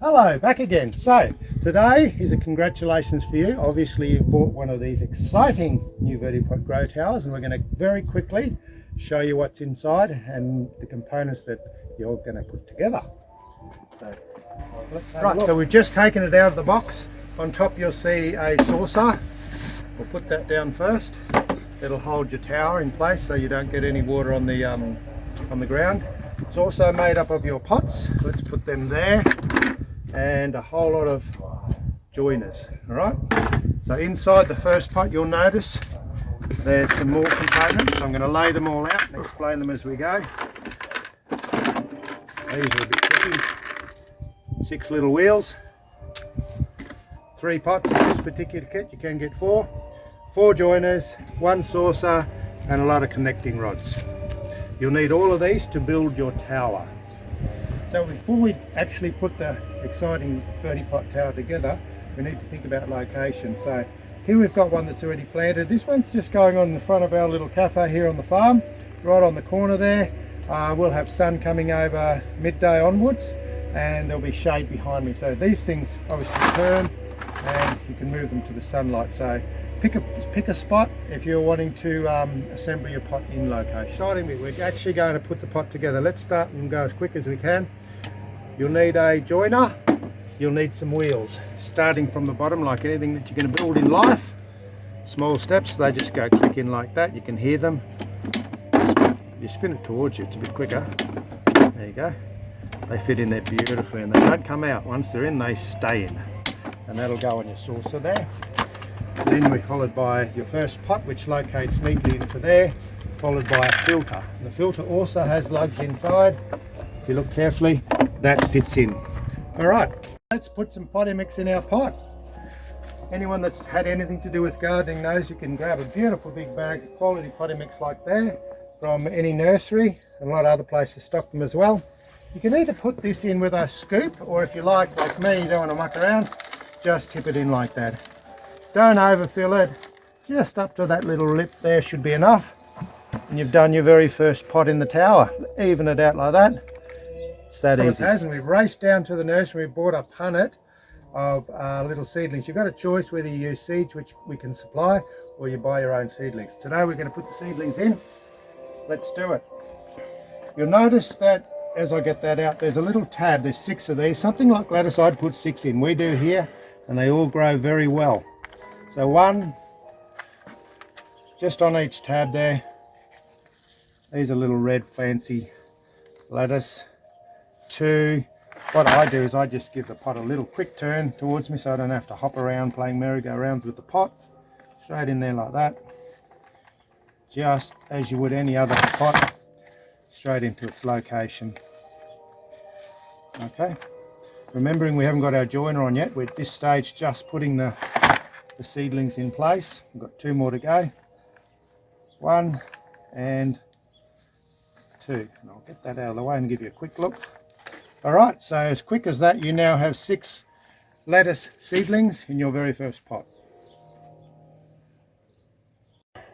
Hello, back again. So today is a congratulations for you. Obviously you've bought one of these exciting new VERTI-POT grow towers, and we're going to very quickly show you what's inside and the components that you're going to put together. So we've just taken it out of the box. On top you'll see a saucer. We'll put that down first. It'll hold your tower in place so you don't get any water on the ground. It's also made up of your pots. Let's put them there, and a whole lot of joiners. All right, so inside the first pot you'll notice there's some more components. So I'm going to lay them all out and explain them as we go. These are a bit tricky. 6 little wheels, 3 pots in this particular kit. You can get 4 joiners, 1 saucer, and a lot of connecting rods. You'll need all of these to build your tower. So before we actually put the exciting VERTI-POT tower together, we need to think about location. So here we've got one that's already planted. This one's just going on in the front of our little cafe here on the farm, right on the corner there. We'll have sun coming over midday onwards, and there'll be shade behind me. So these things obviously turn, and you can move them to the sunlight. So pick a spot if you're wanting to assemble your pot in location. Exciting bit, we're actually going to put the pot together. Let's start and go as quick as we can. You'll need a joiner, you'll need some wheels. Starting from the bottom, like anything that you're going to build in life, small steps, they just go click in like that. You can hear them. You spin it towards you, it's a bit quicker. There you go. They fit in there beautifully, and they don't come out. Once they're in, they stay in. And that'll go on your saucer there. Then we're followed by your first pot, which locates neatly into there, followed by a filter. And the filter also has lugs inside. If you look carefully, that fits in. All right, let's put some potting mix in our pot. Anyone that's had anything to do with gardening knows you can grab a beautiful big bag of quality potting mix like there from any nursery, and a lot of other places stock them as well. You can either put this in with a scoop, or if you like me, you don't want to muck around, just tip it in like that. Don't overfill it, just up to that little lip there should be enough, and you've done your very first pot in the tower. Even it out like that. It's that easy. And we've raced down to the nursery. We bought a punnet of little seedlings. You've got a choice whether you use seeds, which we can supply, or you buy your own seedlings. Today we're going to put the seedlings in. Let's do it. You'll notice that as I get that out, there's a little tab. There's 6 of these. Something like lettuce, I'd put 6 in. We do here, and they all grow very well. So 1 just on each tab there. These are little red fancy lettuce. 2, what I do is I just give the pot a little quick turn towards me so I don't have to hop around playing merry-go-round with the pot. Straight in there like that, just as you would any other pot, straight into its location. Okay, remembering we haven't got our joiner on yet, we're at this stage just putting the seedlings in place. We've got 2 more to go. 1 and 2, and I'll get that out of the way and give you a quick look. All right, so as quick as that, you now have 6 lettuce seedlings in your very first pot.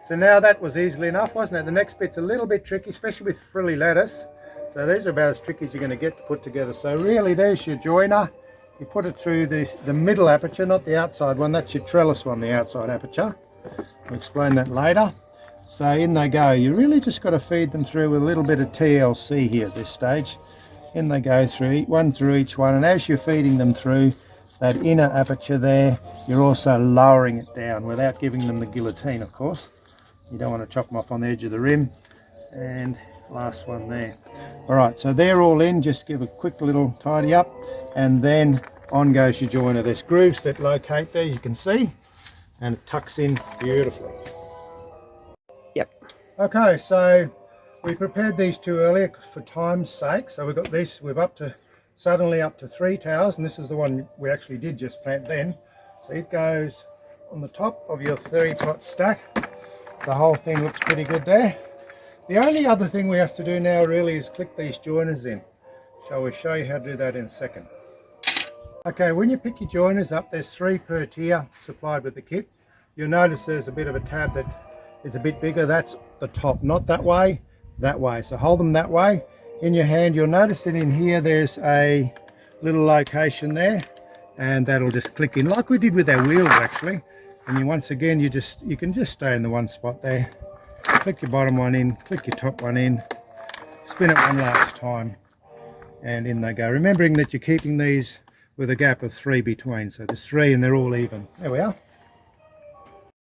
So now that was easily enough, wasn't it? The next bit's a little bit tricky, especially with frilly lettuce. So these are about as tricky as you're going to get to put together. So really, there's your joiner. You put it through the middle aperture, not the outside one. That's your trellis one, the outside aperture. I'll explain that later. So in they go. You really just got to feed them through with a little bit of TLC here at this stage. In they go through each one, and as you're feeding them through that inner aperture there, you're also lowering it down without giving them the guillotine, of course. You don't want to chop them off on the edge of the rim. And last one there. All right, so they're all in. Just give a quick little tidy up, and then on goes your joiner. There's grooves that locate there, you can see, and it tucks in beautifully. Yep. Okay, so we prepared these 2 earlier for time's sake. So we've got this, we're suddenly up to 3 towers, and this is the one we actually did just plant then. So it goes on the top of your 3-pot stack. The whole thing looks pretty good there. The only other thing we have to do now really is click these joiners in. Shall we show you how to do that in a second? Okay, when you pick your joiners up, there's 3 per tier supplied with the kit. You'll notice there's a bit of a tab that is a bit bigger. That's the top, not that way, that way. So hold them that way. In your hand, you'll notice that in here there's a little location there, and that'll just click in like we did with our wheels actually. And you, once again, you can just stay in the one spot there. Click your bottom one in, click your top one in, spin it one last time, and in they go. Remembering that you're keeping these with a gap of 3 between, so there's 3 and they're all even. There we are.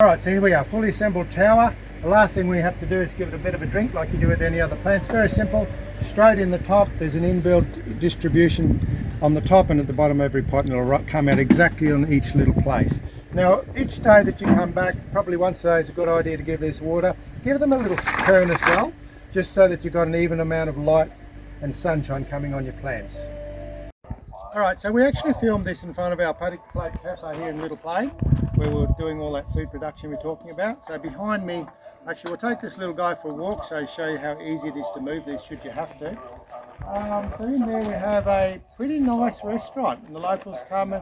Alright, so here we are, fully assembled tower. The last thing we have to do is give it a bit of a drink like you do with any other plants. Very simple. Straight in the top, there's an inbuilt distribution on the top and at the bottom of every pot, and it'll come out exactly on each little place. Now, each day that you come back, probably once a day is a good idea to give these water. Give them a little turn as well, just so that you've got an even amount of light and sunshine coming on your plants. Alright, so we actually filmed this in front of our Paddock Plate Cafe here in Little Plain, where we're doing all that food production we're talking about. So behind me, actually we'll take this little guy for a walk, so show you how easy it is to move these should you have to. So in there we have a pretty nice restaurant, and the locals come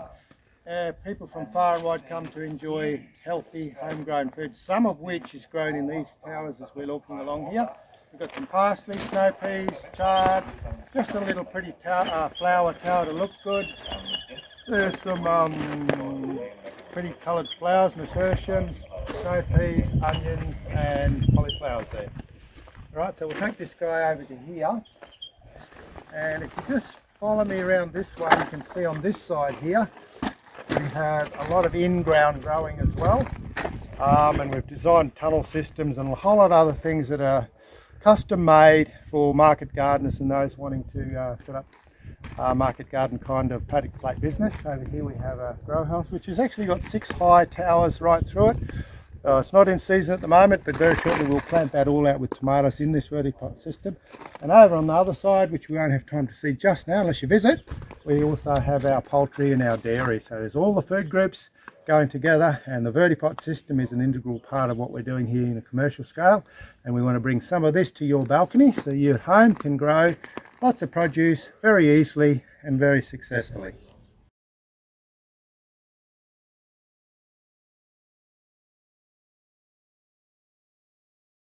and people from far and wide come to enjoy healthy homegrown food, some of which is grown in these towers as we're walking along here. We've got some parsley, snow peas, chard, just a little pretty flower tower to look good. There's some pretty coloured flowers, nasturtiums, snow peas, onions and cauliflowers there. Right, so we'll take this guy over to here, and if you just follow me around this way, you can see on this side here we have a lot of in-ground growing as well, and we've designed tunnel systems and a whole lot of other things that are custom made for market gardeners and those wanting to set up market garden kind of paddock plate business. Over here we have a grow house which has actually got 6 high towers right through it. It's not in season at the moment, but very shortly we'll plant that all out with tomatoes in this VERTI-POT system. And over on the other side, which we won't have time to see just now unless you visit, we also have our poultry and our dairy. So there's all the food groups going together, and the VERTI-POT system is an integral part of what we're doing here in a commercial scale. And we want to bring some of this to your balcony so you at home can grow lots of produce very easily and very successfully.